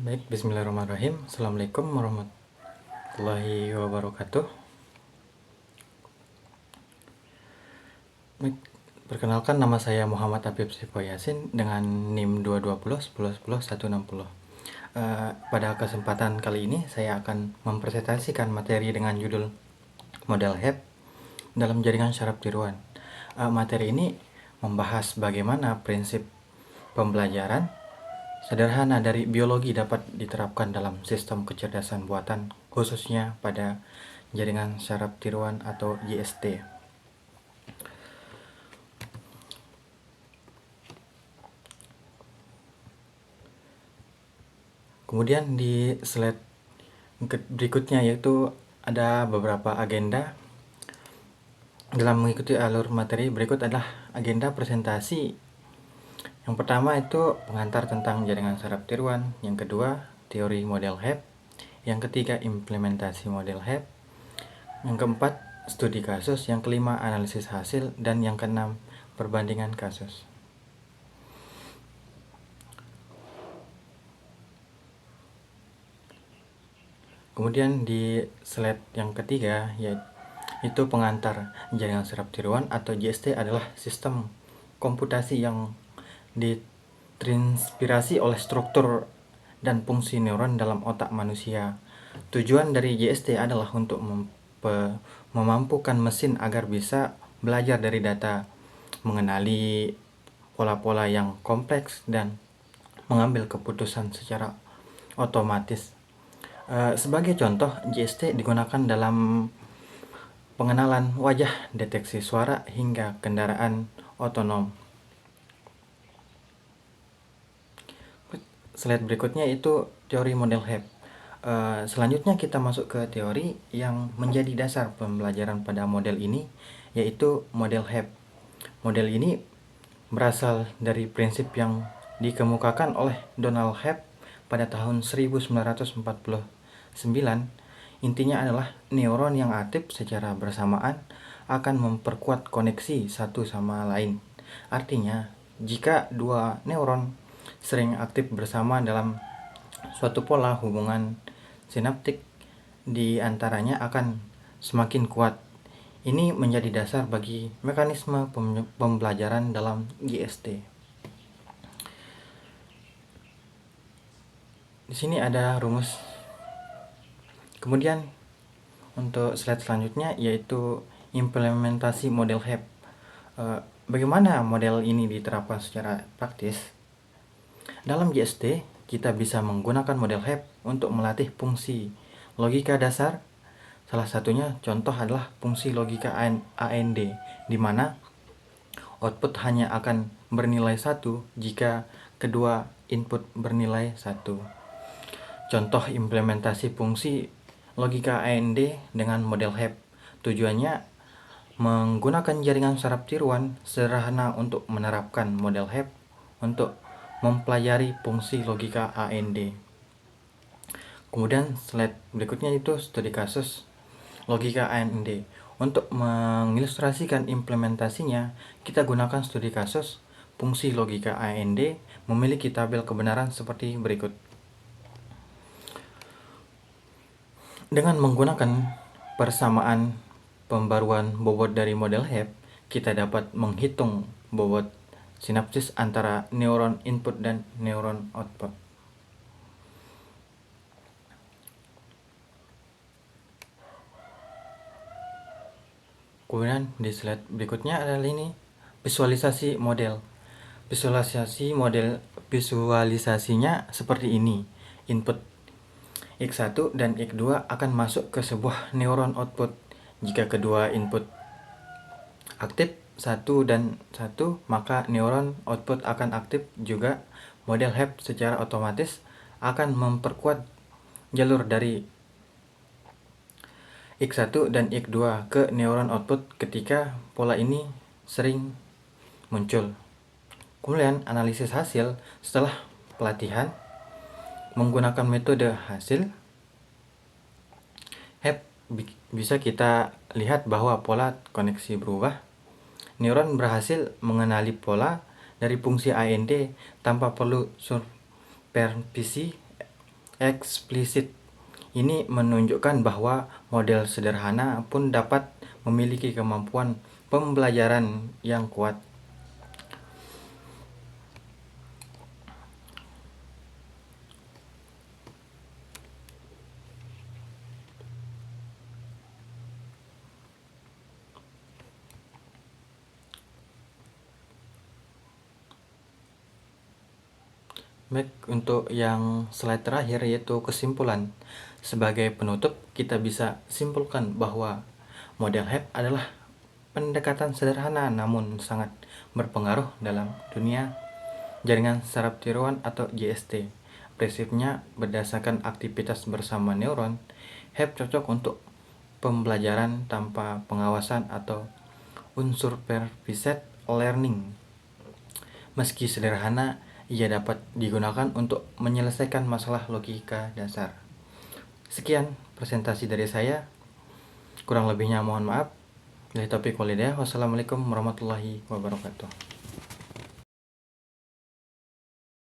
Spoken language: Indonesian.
Baik, bismillahirrahmanirrahim. Assalamualaikum warahmatullahi wabarakatuh. Baik, perkenalkan nama saya Muhammad Habib Sipo Yasin dengan NIM 220 10 10 160. Pada kesempatan kali ini saya akan mempresentasikan materi dengan judul model HEP dalam jaringan syaraf tiruan. Materi ini membahas bagaimana prinsip pembelajaran sederhana dari biologi dapat diterapkan dalam sistem kecerdasan buatan, khususnya pada jaringan syaraf tiruan atau JST. Kemudian di slide berikutnya yaitu ada beberapa agenda. Dalam mengikuti alur materi berikut adalah agenda presentasi. Yang pertama itu pengantar tentang jaringan saraf tiruan, yang kedua teori model HEP, yang ketiga implementasi model HEP, yang keempat studi kasus, yang kelima analisis hasil, dan yang keenam perbandingan kasus. Kemudian di slide yang ketiga yaitu pengantar jaringan saraf tiruan atau JST adalah sistem komputasi yang terinspirasi oleh struktur dan fungsi neuron dalam otak manusia. Tujuan dari JST adalah untuk memampukan mesin agar bisa belajar dari data, mengenali pola-pola yang kompleks, dan mengambil keputusan secara otomatis. Sebagai contoh, JST digunakan dalam pengenalan wajah, deteksi suara, hingga kendaraan otonom. Slide berikutnya itu teori model HEP. Selanjutnya kita masuk ke teori yang menjadi dasar pembelajaran pada model ini, yaitu model HEP. Model ini berasal dari prinsip yang dikemukakan oleh Donald Hebb pada tahun 1949. Intinya adalah neuron yang aktif secara bersamaan akan memperkuat koneksi satu sama lain. Artinya, jika dua neuron sering aktif bersama dalam suatu pola, hubungan sinaptik di antaranya akan semakin kuat. Ini menjadi dasar bagi mekanisme pembelajaran dalam JST. Di sini ada rumus. Kemudian untuk slide selanjutnya yaitu implementasi model HEP. Bagaimana model ini diterapkan secara praktis? Dalam JST, kita bisa menggunakan model HEP untuk melatih fungsi logika dasar. Salah satunya contoh adalah fungsi logika AND, di mana output hanya akan bernilai 1 jika kedua input bernilai 1. Contoh implementasi fungsi logika AND dengan model HEP. Tujuannya menggunakan jaringan saraf tiruan sederhana untuk menerapkan model HEP untuk mempelajari fungsi logika AND. Kemudian slide berikutnya itu studi kasus logika AND. Untuk mengilustrasikan implementasinya, kita gunakan studi kasus fungsi logika AND memiliki tabel kebenaran seperti berikut. Dengan menggunakan persamaan pembaruan bobot dari model HEP, kita dapat menghitung bobot sinapsis antara neuron input dan neuron output. Kemudian di slide berikutnya adalah ini visualisasi model. Visualisasinya seperti ini. Input X1 dan X2 akan masuk ke sebuah neuron output. Jika kedua input aktif 1 dan 1, maka neuron output akan aktif juga. Model HEP secara otomatis akan memperkuat jalur dari X1 dan X2 ke neuron output ketika pola ini sering muncul. Kemudian analisis hasil setelah pelatihan menggunakan metode hasil HEP, bisa kita lihat bahwa pola koneksi berubah. Neuron berhasil mengenali pola dari fungsi AND tanpa perlu supervisi eksplisit. Ini menunjukkan bahwa model sederhana pun dapat memiliki kemampuan pembelajaran yang kuat. Baik, untuk yang slide terakhir yaitu kesimpulan. Sebagai penutup, kita bisa simpulkan bahwa model HEP adalah pendekatan sederhana namun sangat berpengaruh dalam dunia jaringan saraf tiruan atau JST. Prinsipnya berdasarkan aktivitas bersama neuron, HEP cocok untuk pembelajaran tanpa pengawasan atau unsupervised learning. Meski sederhana, ia dapat digunakan untuk menyelesaikan masalah logika dasar. Sekian presentasi dari saya. Kurang lebihnya mohon maaf. Dari topik walhidayah. Wassalamualaikum warahmatullahi wabarakatuh.